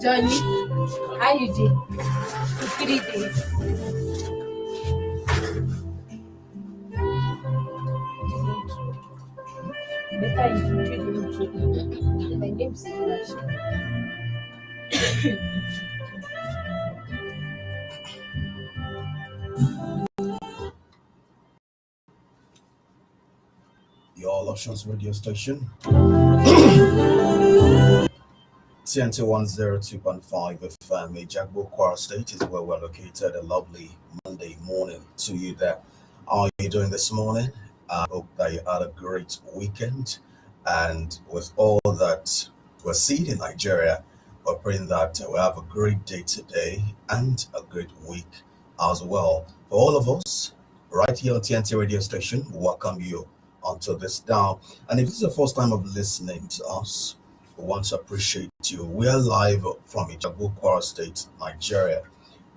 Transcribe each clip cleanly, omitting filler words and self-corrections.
Johnny, how you doing? 3 days. Better introduce the intro. My name is Irashi. Your all options radio station. TNT 102.5 FM, Jagbo Kwara State is where we're located. A lovely Monday morning to you there. How are you doing this morning? I hope that you had a great weekend. And with all that we're seeing in Nigeria, we're praying that we have a great day today and a great week as well. For all of us, right here on TNT radio station, we welcome you onto this down. And if this is the first time of listening to us, we want to appreciate you. We are live from Ijabu, Kwara State, Nigeria.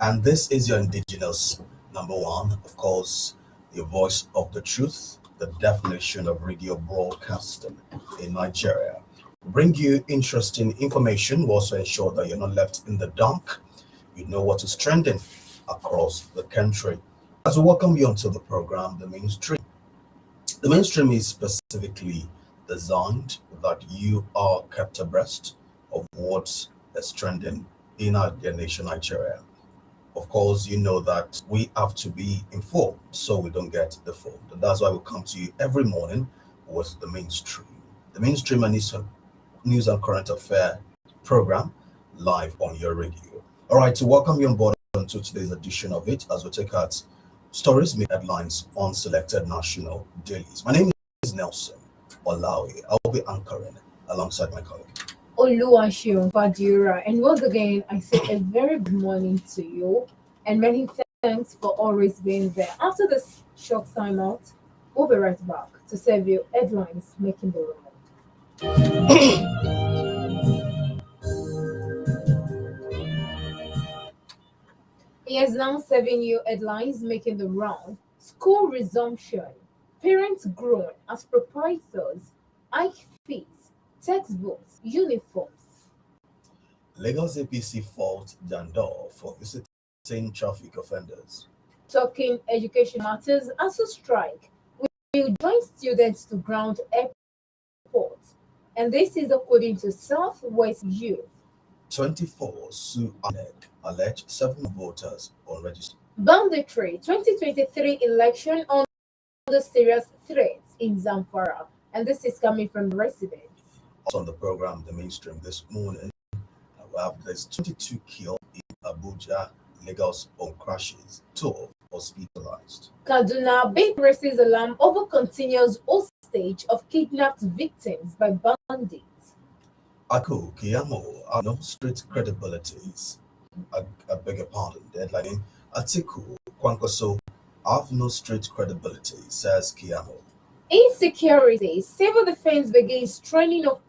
And this is your indigenous number one, of course, the voice of the truth, the definition of radio broadcasting in Nigeria. Bring you interesting information. We also ensure that you're not left in the dark. You know what is trending across the country. As we welcome you onto the program, the mainstream. The mainstream is specifically designed that you are kept abreast of what is trending in our nation, Nigeria. Of course, you know that we have to be informed so we don't get deformed. And that's why we come to you every morning with the mainstream. The mainstream and news and current affair program live on your radio. All right, to welcome you on board to today's edition of it as we take out stories made headlines on selected national dailies. My name is Nelson OLAOYE. I'll be anchoring alongside my colleague OLAOYE SEUN FADIORA. And once again, I say a very good morning to you and many thanks for always being there. After this short time out, we'll be right back to serve you headlines making the round. Yes, now serving you headlines making the round. School resumption. Parents groan as proprietors hike fees, textbooks, uniforms. Lagos APC fault Jandor for visiting traffic offenders. Talking education matters as a strike will join students to ground airport. And this is according to Southwest Youth. 24 sue INEC, alleged 7 voters unregistered. Banditry 2023 election on the serious threats in Zamfara. And this is coming from residents. Also on the program, the mainstream this morning, we have there's 22 killed in Abuja, Lagos on crashes, 12 hospitalized. Kaduna big raises alarm over continuous hostage of kidnapped victims by bandits. Ako Kiyamo have no street credibilities. I beg your pardon, deadline. Atiku Kwankoso have no street credibility, says Kiyamo. Insecurity. Civil defense begins training of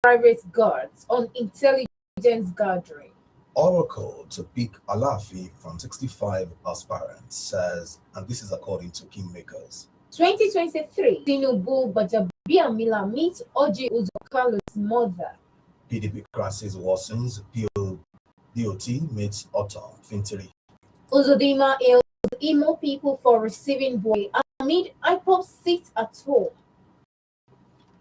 private guards on intelligence gathering. Oracle to pick Alafi from 65 aspirants, says, and this is according to Kingmakers. 2023, Tinubu Gbajabiamila meets Oji Uzokalo's mother. PDP crisis worsens, DOT meets Autumn Fintiri. Uzodima hails Imo people for receiving boy amid IPOP seat at home.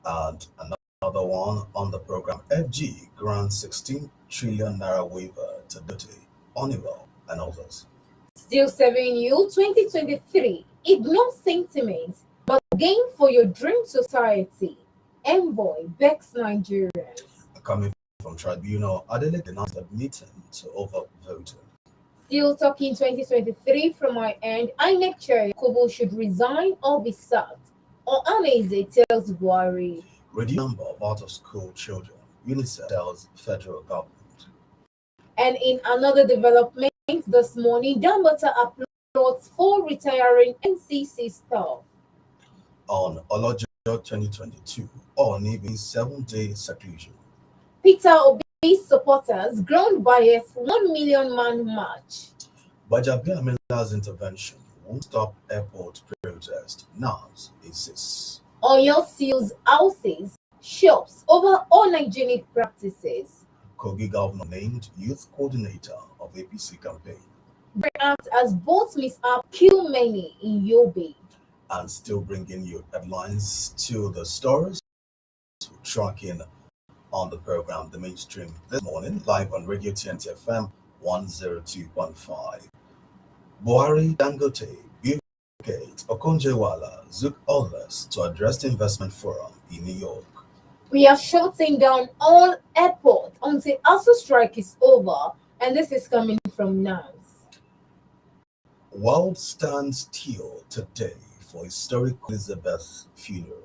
And another one on the program, FG grants 16 trillion naira waiver to Dote, Honeywell, and others. Still serving you 2023. Ignore sentiments, but gain for your dream society. Envoy begs Nigerians. Coming from Tribunal, Adele announced admitting to overvoting. Still talking 2023 from my end, INEC Chair Kobo should resign or be sacked. Or Aneze tells Buhari. Reduce number of out-of-school children, UNICEF tells federal government. And in another development this morning, Dambata applauds for retiring NCC staff. On Olojo 2022, or maybe 7-day seclusion. Peter Obi's supporters ground by a 1 million man march. Gbajabiamila's intervention won't stop airport protest. NAS insists. Oyo seals houses shops over unhygienic practices. Kogi governor named youth coordinator of APC campaign. Act as boat mishap kill many in Yobe. And still bringing you headlines to the stories tracking on the program, the mainstream this morning, live on Radio TNT FM 102.5. Buhari Dangote, Bill Gates, Okonjo-Iweala, Zook others to address the investment forum in New York. We are shutting down all airports until ASU strike is over, and this is coming from NAS. World stands still today for historic Elizabeth funeral.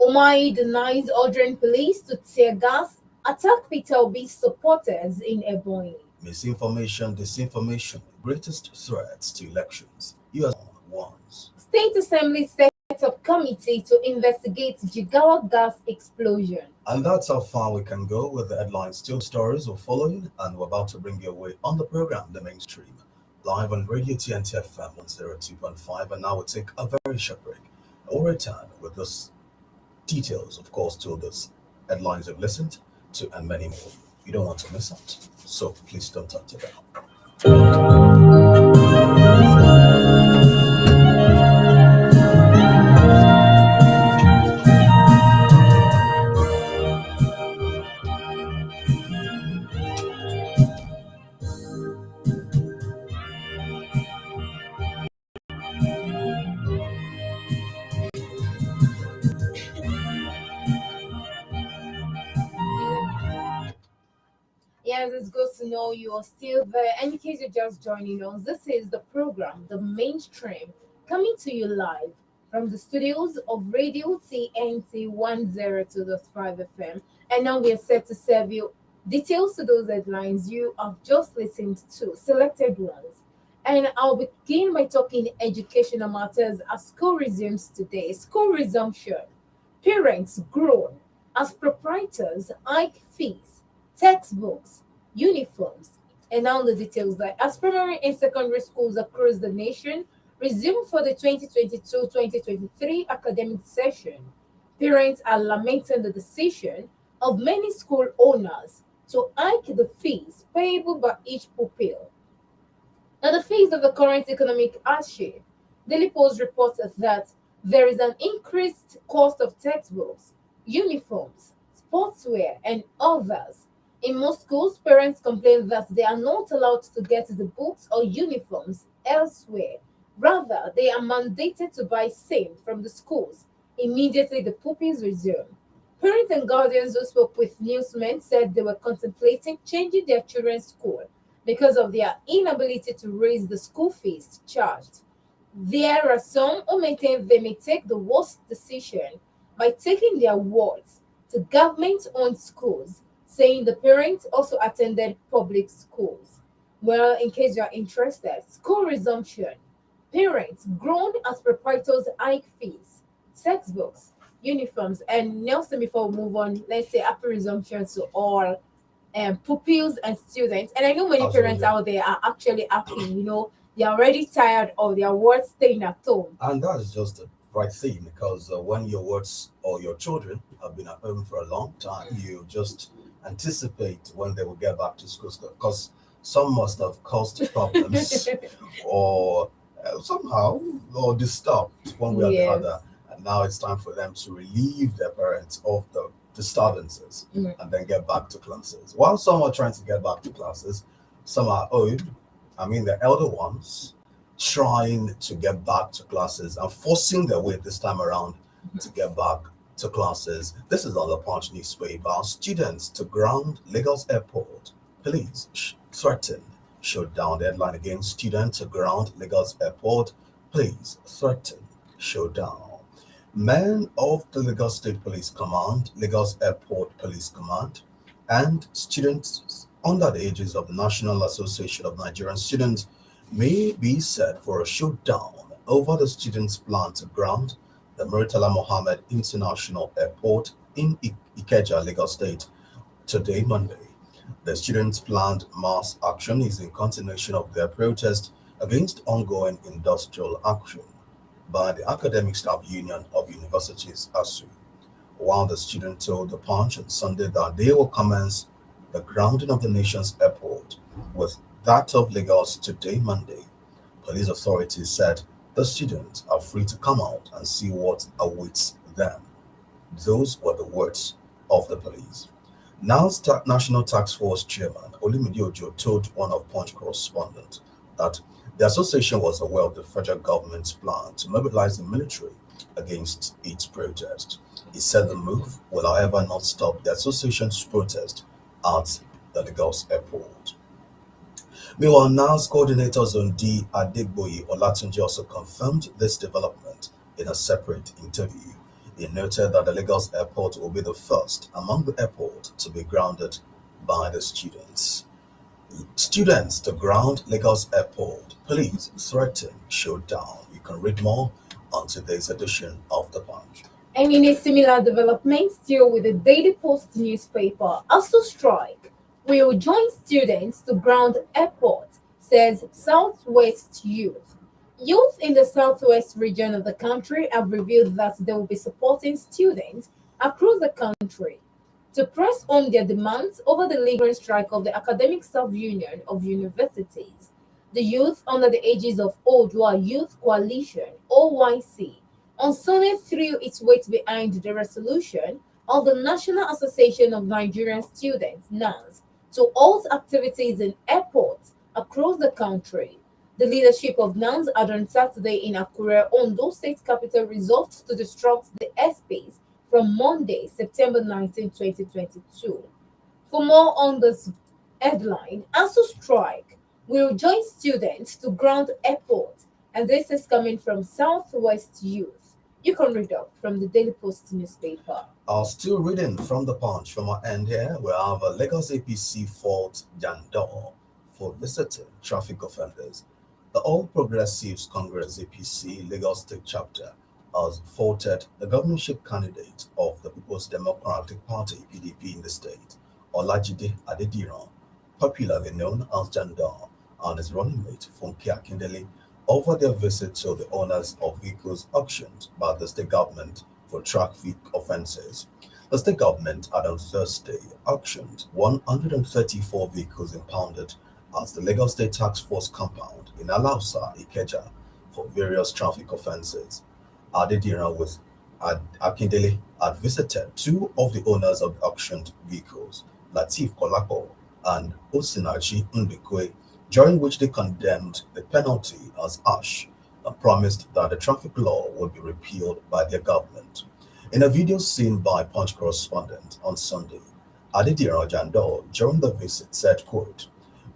Umahi denies ordering police to tear gas, attack Peter Obi's supporters in Ebonyi. Misinformation, disinformation, greatest threats to elections. US warns. State Assembly set up committee to investigate Jigawa gas explosion. And that's how far we can go with the headlines. Still stories we're following, and we're about to bring you away on the program, The Mainstream, live on Radio TNT FM 102.5. And now we'll take a very short break. We'll return with those details, of course, to those headlines you've listened to and many more. You don't want to miss out. So please don't touch it down. Yes, it's good to know you're still there. And in case you're just joining us, this is the program, The Mainstream, coming to you live from the studios of Radio TNT 102.5 FM. And now we are set to serve you details to those headlines you have just listened to, selected ones. And I'll begin by talking educational matters as school resumes today. School resumption. Parents groan as proprietors hike fees, textbooks, uniforms, and now the details that as primary and secondary schools across the nation resume for the 2022-2023 academic session. Parents are lamenting the decision of many school owners to hike the fees payable by each pupil. Now, the face of the current economic hardship, Daily Post reports that there is an increased cost of textbooks, uniforms, sportswear, and others. In most schools, parents complain that they are not allowed to get the books or uniforms elsewhere. Rather, they are mandated to buy same from the schools immediately the pupils resume. Parents and guardians who spoke with newsmen said they were contemplating changing their children's school because of their inability to raise the school fees charged. There are some who maintain they may take the worst decision by taking their wards to government owned schools, saying the parents also attended public schools. Well, in case you are interested, school resumption. Parents grown as proprietors hike fees, textbooks, uniforms, and Nelson, before we move on, let's say happy resumption to all pupils and students. And I know many parents Absolutely. out there are actually happy, they're already tired of their words staying at home. And that's just the right thing because when your words or your children have been at home for a long time, you just anticipate when they will get back to school because some must have caused problems or somehow or disturbed one way or the Yes. other. And now it's time for them to relieve their parents of the disturbances Mm. and then get back to classes. While some are trying to get back to classes, some are old, I mean the elder ones, trying to get back to classes and forcing their way this time around to get back to classes. This is on the Punch newspaper. Students to ground Lagos Airport. Police threaten. Shut down the headline again. Student to ground Lagos Airport. Police threaten. Shut down. Men of the Lagos State Police Command, Lagos Airport Police Command, and students under the ages of the National Association of Nigerian Students may be set for a showdown over the students' plan to ground the Murtala Mohammed International Airport in Ikeja, Lagos State, today, Monday. The students' planned mass action is in continuation of their protest against ongoing industrial action by the Academic Staff Union of Universities, ASU. while the student told the Punch on Sunday that they will commence the grounding of the nation's airport with that of Lagos today, Monday. Police authorities said the students are free to come out and see what awaits them. Those were the words of the police. National Task Force Chairman Olumide Ojo told one of Punch correspondents that the association was aware of the federal government's plan to mobilize the military against its protest. He said the move will, however, not stop the association's protest at the Lagos airport. Meanwhile, NAS coordinator Zone D Adegboye Olatunji also confirmed this development in a separate interview. He noted that the Lagos airport will be the first among the airports to be grounded by the students. Students to ground Lagos airport. Police threaten showdown. You can read more on today's edition of The Punch. And in a similar development, still with the Daily Post newspaper, ASU strike will join students to ground airport, says Southwest Youth. Youth in the southwest region of the country have revealed that they will be supporting students across the country to press on their demands over the lingering strike of the Academic Staff Union of Universities. The youth under the aegis of Odua Youth Coalition (OYC) on Sunday threw its weight behind the resolution of the National Association of Nigerian Students (NANS) to halt activities in airports across the country. The leadership of NANS had on Saturday in Akure, Ondo State capital, resolved to disrupt the airspace from Monday, September 19, 2022. For more on this headline, ASU strike will join students to ground airport, and this is coming from Southwest Youth. You can read up from the Daily Post newspaper. Still reading from the Punch from our end here, we have a Lagos APC fault Jandor for visiting traffic offenders. The All Progressives Congress APC Lagos State chapter has faulted the governorship candidate of the People's Democratic Party (PDP) in the state, Olajide Adediran, popularly known as Jandor, and his running mate Funke Akindele over their visit to the owners of vehicles auctioned by the state government for traffic offences. The state government had on Thursday auctioned 134 vehicles impounded at the Lagos State Task Force compound in Alausa, Ikeja, for various traffic offences. Adediran with Akindele had visited two of the owners of the auctioned vehicles, Latif Kolapo and Osinachi Ndekwe, during which they condemned the penalty as harsh and promised that the traffic law would be repealed by their government. In a video seen by Punch correspondent on Sunday, Adediran Jandor during the visit said, quote,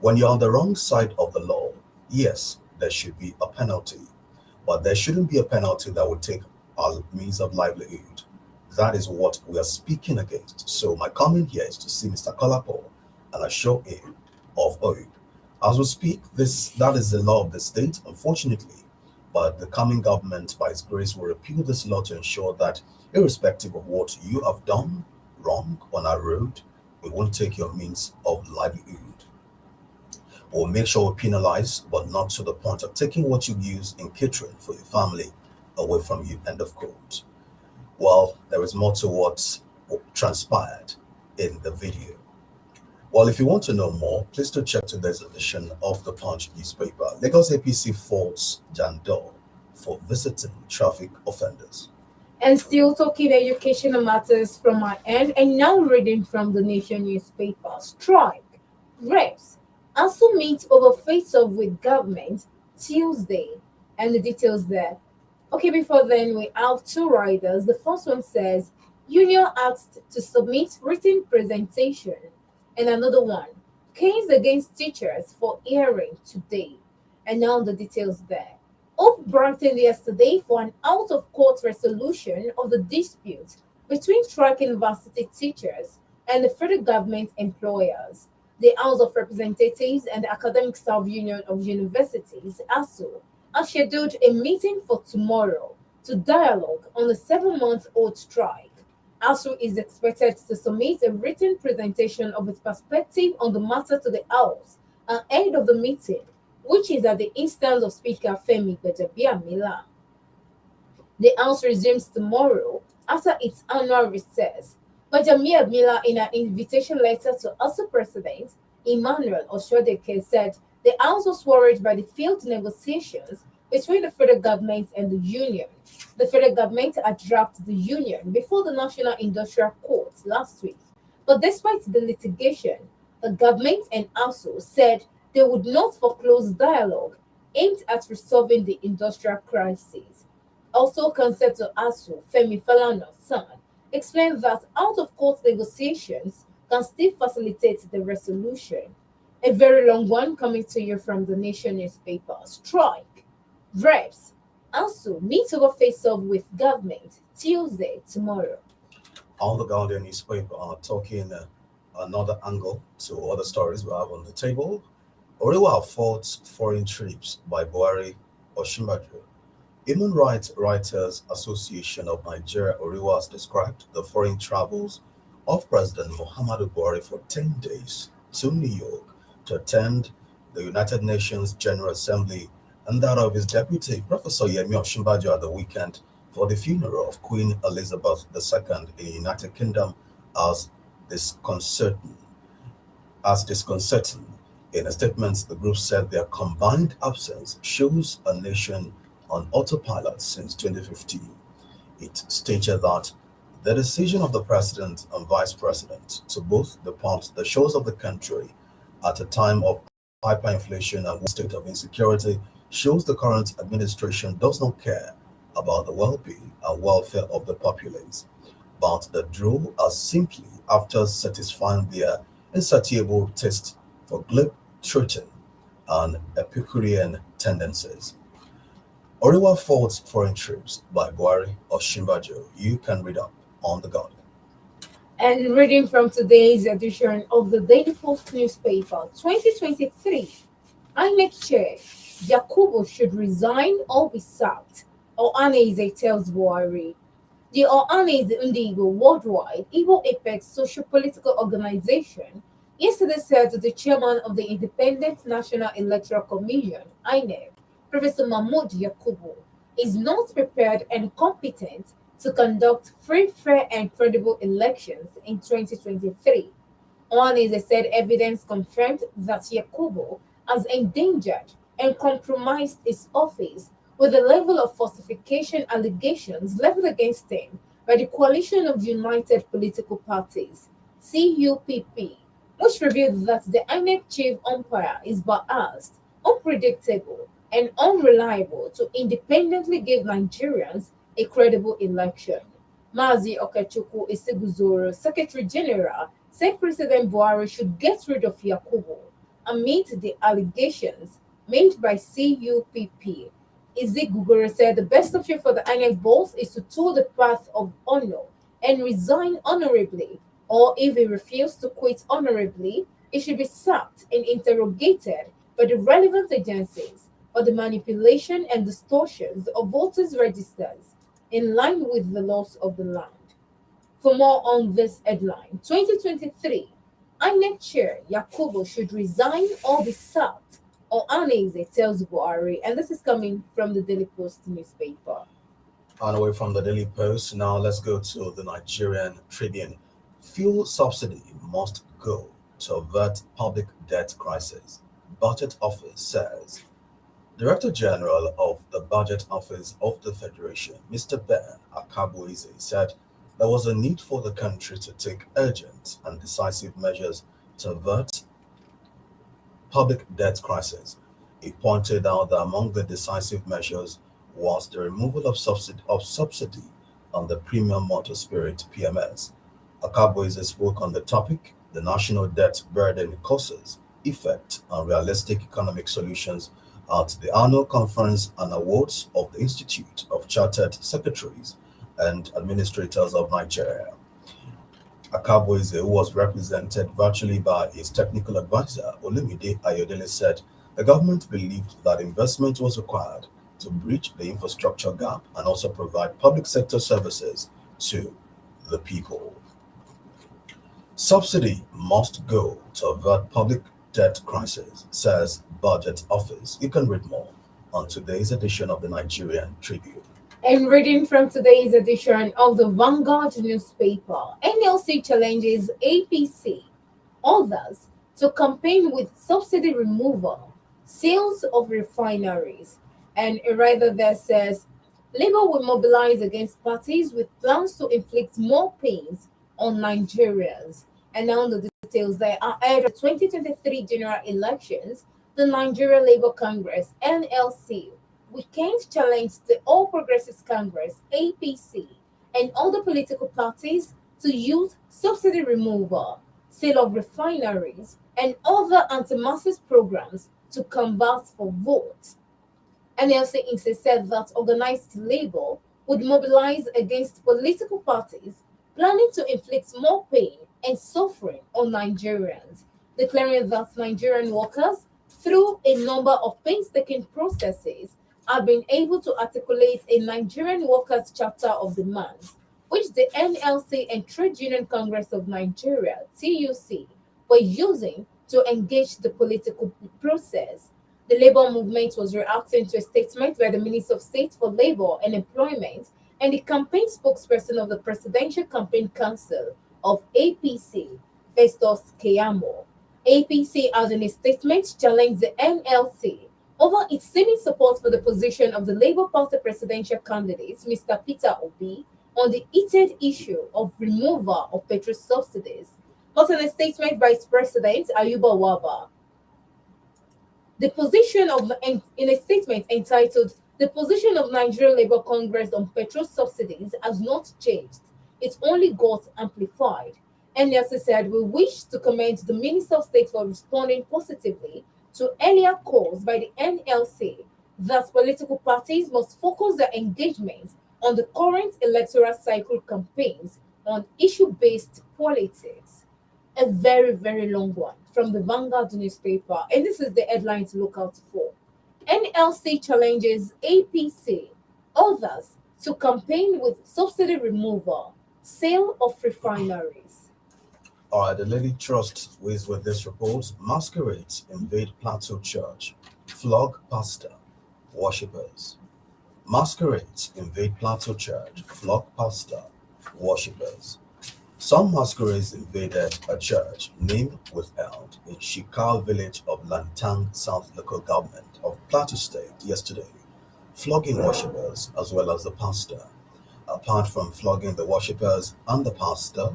"When you're on the wrong side of the law, yes, there should be a penalty, but there shouldn't be a penalty that would take our means of livelihood. That is what we are speaking against. So my comment here is to see Mr. Kolapo and assure him of hope. As we speak, that is the law of the state, unfortunately, but the coming government, by its grace, will repeal this law to ensure that, irrespective of what you have done wrong on our road, we won't take your means of livelihood. We'll make sure we penalize, but not to the point of taking what you use in catering for your family away from you." End of quote. Well, there is more to what transpired in the video. Well, if you want to know more, please do check today's edition of the Punch newspaper. Lagos APC faults Jandor for visiting traffic offenders. And still talking educational matters from my end, and now reading from the Nation newspaper. Strike. Reps. ASU meet over face-off with government Tuesday. And the details there. Okay, before then, we have two riders. The first one says, Union asked to submit written presentation. And another one, case against teachers for hearing today. And now the details there. Hope brightened yesterday for an out-of-court resolution of the dispute between striking varsity teachers and the federal government employers. The House of Representatives and the Academic Staff Union of Universities (ASU) has scheduled a meeting for tomorrow to dialogue on the 7-month-old strike. ASU is expected to submit a written presentation of its perspective on the matter to the House ahead of the meeting, which is at the instance of Speaker Femi Gbajabiamila. The House resumes tomorrow after its annual recess. But Jamia Miller, in an invitation letter to ASU President Emmanuel Oshodeke, said the House was worried by the failed negotiations between the federal government and the union. The federal government had dragged the union before the National Industrial Court last week. But despite the litigation, the government and ASU said they would not foreclose dialogue aimed at resolving the industrial crisis. Also concerned to ASU, Femi Falana's son, explained that out-of-court negotiations can still facilitate the resolution. A very long one coming to you from the Nation newspaper. Strike. Reps. ASU meet over face-off with government Tuesday tomorrow. On the Guardian newspaper are talking another angle to other stories we have on the table. Oriwa faults foreign trips by Buhari Oshimbajo. Human Rights Writers Association of Nigeria, Oriwa, has described the foreign travels of President Muhammadu Buhari for 10 days to New York to attend the United Nations General Assembly and that of his deputy, Professor Yemi Oshimbajo, at the weekend for the funeral of Queen Elizabeth II in the United Kingdom as disconcerting. As disconcerting. In a statement, the group said their combined absence shows a nation on autopilot since 2015. It stated that the decision of the president and vice president to both depart the shores of the country at a time of hyperinflation and state of insecurity shows the current administration does not care about the well-being and welfare of the populace, but the draw are simply after satisfying their insatiable taste for globe-trotting and Epicurean tendencies. Oriwa faults foreign trips by Buhari or Shimbajo. You can read up on the Guardian. And reading from today's edition of the Daily Post newspaper, 2023, INEC Chair Yakubu should resign or be sacked, Ohaneze tells Buhari. The Ohaneze Ndigo Worldwide Igbo Apex Socio-Political Organization yesterday said the chairman of the Independent National Electoral Commission, INEC, Professor Mahmoud Yakubu, is not prepared and competent to conduct free, fair, and credible elections in 2023. Ohaneze said evidence confirmed that Yakubu has endangered and compromised his office with the level of falsification allegations leveled against him by the Coalition of United Political Parties, CUPP, which revealed that the INEC chief umpire is biased, unpredictable, and unreliable to independently give Nigerians a credible election. Mazi Okechukwu Iseguzoro, Secretary General, said President Buhari should get rid of Yakubu amid the allegations made by CUPP. Izigugoro said the best option for the INEC boss is to toe the path of honor and resign honorably, or if he refused to quit honorably, he should be sacked and interrogated by the relevant agencies for the manipulation and distortions of voters' registers in line with the laws of the land. For more on this headline, 2023, INEC Chair Yakubu should resign or be sacked, or Ohaneze tells Buhari, and this is coming from the Daily Post newspaper. And away from the Daily Post, now let's go to the Nigerian Tribune. Fuel subsidy must go to avert public debt crisis. Budget Office says. Director General of the Budget Office of the Federation, Mr. Ben Akabuize, said there was a need for the country to take urgent and decisive measures to avert public debt crisis. He pointed out that among the decisive measures was the removal of subsidy on the premium motor spirit PMS. Akabuize spoke on the topic, the national debt burden causes, effect, and realistic economic solutions at the annual conference and awards of the Institute of Chartered Secretaries and Administrators of Nigeria. Akabuize, who was represented virtually by his technical advisor, Olumide Ayodele, said the government believed that investment was required to bridge the infrastructure gap and also provide public sector services to the people. Subsidy must go to avert public debt crisis, says Budget Office. You can read more on today's edition of the Nigerian Tribune. And reading from today's edition of the Vanguard newspaper, NLC challenges APC, others, to campaign with subsidy removal, sales of refineries. And a writer there says Labour will mobilize against parties with plans to inflict more pains on Nigerians. And now the details there are ahead of 2023 general elections. The Nigeria Labour Congress (NLC) weekend challenged the All Progressives Congress (APC) and other political parties to use subsidy removal, sale of refineries, and other anti-masses programs to convert for votes. NLC insisted that organized labor would mobilize against political parties planning to inflict more pain and suffering on Nigerians, declaring that Nigerian workers, through a number of painstaking processes, have been able to articulate a Nigerian Workers' Charter of Demands, which the NLC and Trade Union Congress of Nigeria (TUC) were using to engage the political process. The labor movement was reacting to a statement by the Minister of State for Labor and Employment and the campaign spokesperson of the Presidential Campaign Council of APC, Festus Keyamo. APC, as in a statement, challenged the NLC over its seeming support for the position of the Labour Party presidential candidate, Mr. Peter Obi, on the heated issue of removal of petrol subsidies. But in a statement by its president, Ayuba Waba, the position of in a statement entitled "The position of Nigeria Labour Congress on petrol subsidies has not changed; it only got amplified." NLC said, "We wish to commend the Minister of State for responding positively to earlier calls by the NLC that political parties must focus their engagement on the current electoral cycle campaigns on issue-based politics." A very, very long one from the Vanguard newspaper. And this is the headline to look out for. NLC challenges APC, others, to campaign with subsidy removal, sale of refineries. All right, the Lady Trust with this report. Masquerades invade Plateau Church, flog pastor, worshippers. Masquerades invade Plateau Church, flog pastor, worshippers. Some masquerades invaded a church name withheld in Shikar village of Lantang South local government of Plateau State yesterday, flogging worshippers as well as the pastor. Apart from flogging the worshippers and the pastor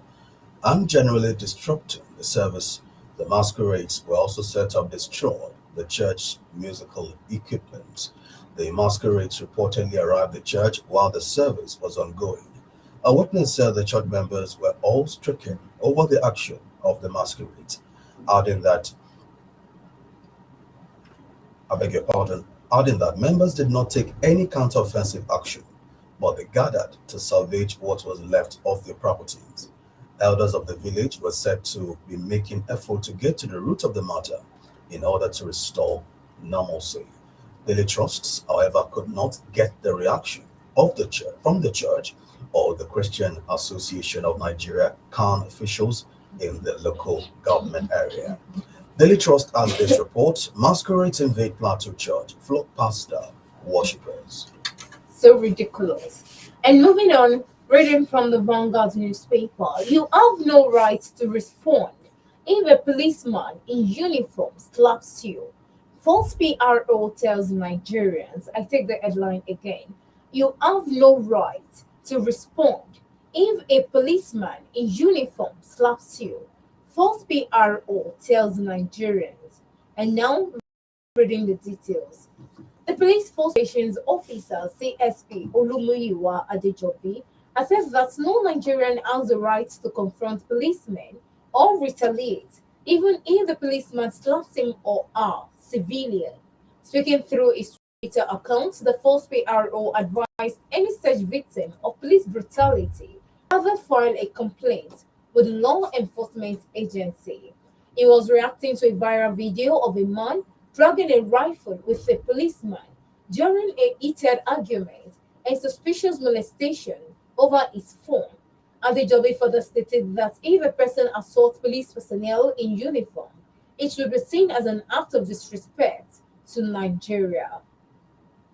and generally disrupting the service, the masquerades were also set up destroyed the church's musical equipment. The masquerades reportedly arrived at the church while the service was ongoing. A witness said the church members were all stricken over the action of the masquerades, adding that, I beg your pardon, adding that members did not take any counter-offensive action, but they gathered to salvage what was left of their properties. Elders of the village were said to be making effort to get to the root of the matter in order to restore normalcy. Daily trusts, however, could not get the reaction of the church from the church or the Christian Association of Nigeria CAN officials in the local government area. Daily Trust has this report: masquerades invade Plateau Church, flog pastor, worshippers. So ridiculous. And moving on, reading from the Vanguard newspaper, you have no right to respond if a policeman in uniform slaps you. False PRO tells Nigerians, I take the headline again, you have no right to respond if a policeman in uniform slaps you. False PRO tells Nigerians. And now reading the details. The police force operations officer CSP Olumuyiwa Adejobi has said that no Nigerian has the right to confront policemen or retaliate, even if the policeman slaps him or her civilian. Speaking through his Twitter account, the false PRO advised any such victim of police brutality rather file a complaint with the law enforcement agency. He was reacting to a viral video of a man dragging a rifle with a policeman during a heated argument and suspicious molestation over his phone. Adejobi further stated that if a person assaults police personnel in uniform, it will be seen as an act of disrespect to Nigeria.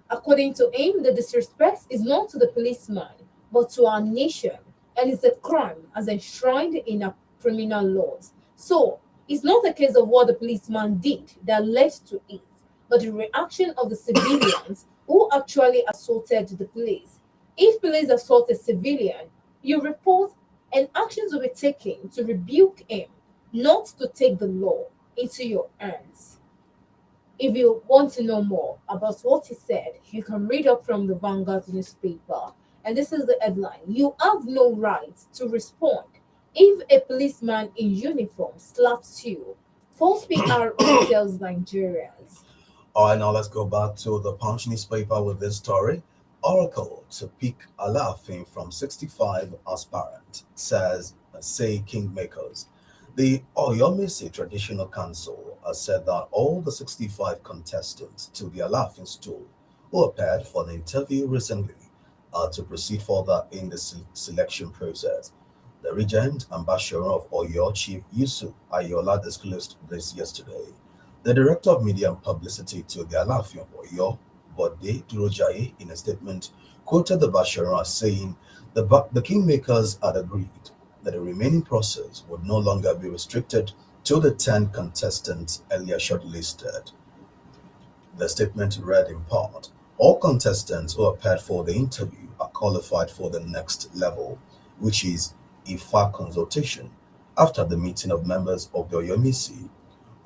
According to him, the disrespect is not to the policeman, but to our nation, and is a crime as enshrined in our criminal laws. So, it's not a case of what the policeman did that led to it, but the reaction of the civilians who actually assaulted the police. If police assault a civilian, you report and actions will be taken to rebuke him, not to take the law into your hands. If you want to know more about what he said, you can read up from the Vanguard newspaper. And this is the headline: You have no right to respond if a policeman in uniform slaps you. False PRO tells Nigerians. All right, now let's go back to the Punch newspaper with this story. Oracle to pick Alafin from 65 aspirant, say kingmakers. The Oyomese Traditional Council has said that all the 65 contestants to the Alafin stool who appeared for the interview recently are to proceed further in the selection process. The regent ambassador of Oyo, Chief Yusuf Ayola, disclosed this yesterday. The director of media and publicity to the Alafin of Oyo, Bode Durojaye, in a statement, quoted the Bashara as saying the kingmakers had agreed that the remaining process would no longer be restricted to the 10 contestants earlier shortlisted. The statement read in part: All contestants who appeared for the interview are qualified for the next level, which is IFA consultation, after the meeting of members of the Oyomisi.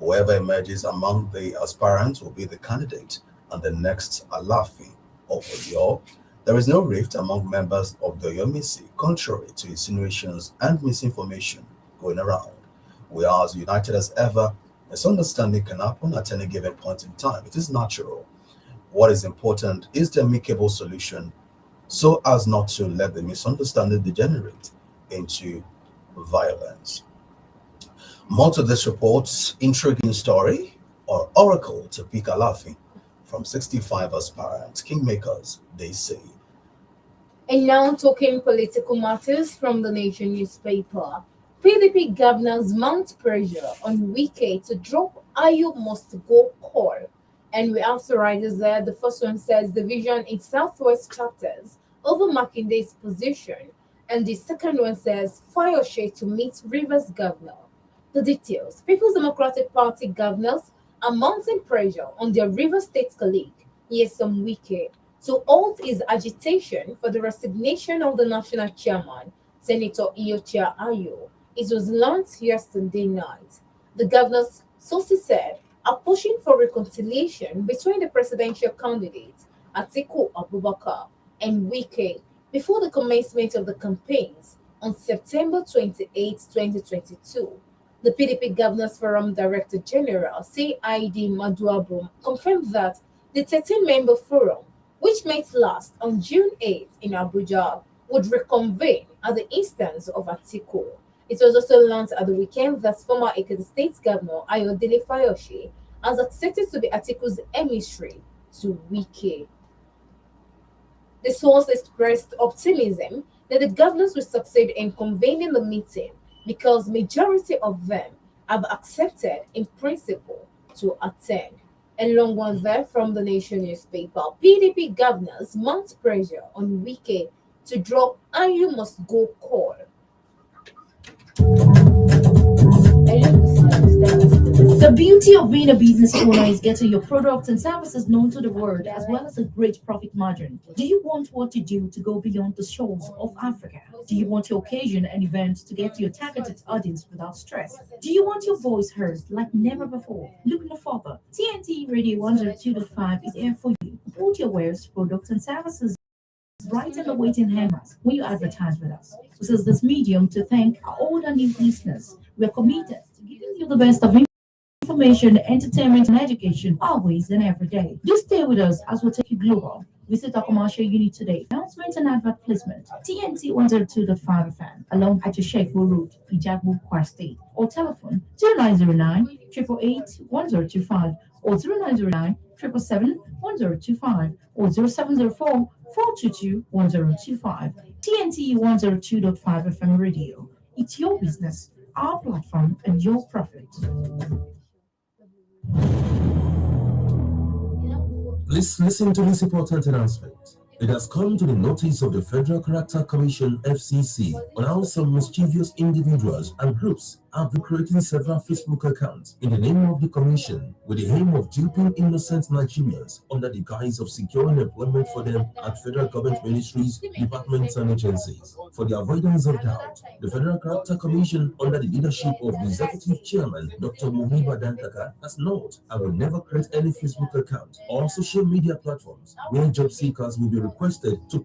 Whoever emerges among the aspirants will be the candidate and the next Alafi of Oyo. There is no rift among members of the Oyomisi, contrary to insinuations and misinformation going around. We are as united as ever. Misunderstanding can happen at any given point in time. It is natural. What is important is the amicable solution so as not to let the misunderstanding degenerate into violence. More to this report's intriguing story, or Oracle to pick Alafi from 65 aspirant kingmakers, they say. And now talking political matters from the Nation newspaper. PDP governors mount pressure on Wike to drop Ayu must go call. And we have two writers there. The first one says division in Southwest chapters over Makinde's position. And the second one says Fayoshe to meet Rivers governor. The details: People's Democratic Party governors are mounting pressure on their River State colleague, Nyesom Wike, to halt his agitation for the resignation of the national chairman, Senator Iyochia Ayu. It was launched yesterday night. The governors, sources said, are pushing for reconciliation between the presidential candidates, Atiku Abubakar and Wike, before the commencement of the campaigns on September 28, 2022. The PDP Governors Forum Director General, CID Maduabu, confirmed that the 13-member forum, which met last on June 8 in Abuja, would reconvene at the instance of Atiku. It was also learned at the weekend that former Ekiti State Governor Ayodele Fayoshe has accepted to be Atiku's emissary to Wike. The source expressed optimism that the governors will succeed in convening the meeting because majority of them have accepted in principle to attend. A long one there from the Nation newspaper. PDP governors mount pressure on Wike to drop Ayu must go call. The beauty of being a business owner is getting your products and services known to the world as well as a great profit margin. Do you want what you do to go beyond the shores of Africa? Do you want your occasion and events to get to your targeted audience without stress? Do you want your voice heard like never before? Look no further. TNT Radio 102.5 is here for you. Put your wares, products, and services right in the waiting hammers when you advertise with us. This is this medium to thank our old and new listeners. We are committed to giving you the best of information, entertainment, and education always and every day. Do stay with us as we take you global. Visit our commercial unit today. Announcement and advert placement. TNT 102.5 FM along at Sheffield Road, Ijabu, Kwara State. Or telephone 0909 888 1025 or 0909 777 1025 or 0704 422 1025. TNT 102.5 FM radio. It's your business, our platform, and your profit. Please listen to this important announcement. It has come to the notice of the Federal Character Commission (FCC) on how some mischievous individuals and groups have been creating several Facebook accounts in the name of the Commission with the aim of duping innocent Nigerians under the guise of securing employment for them at federal government ministries, departments, and agencies. For the avoidance of doubt, the Federal Character Commission, under the leadership of the Executive Chairman, Dr. Muhiba Dankaka, has not and will never create any Facebook account or social media platforms where job seekers will be requested to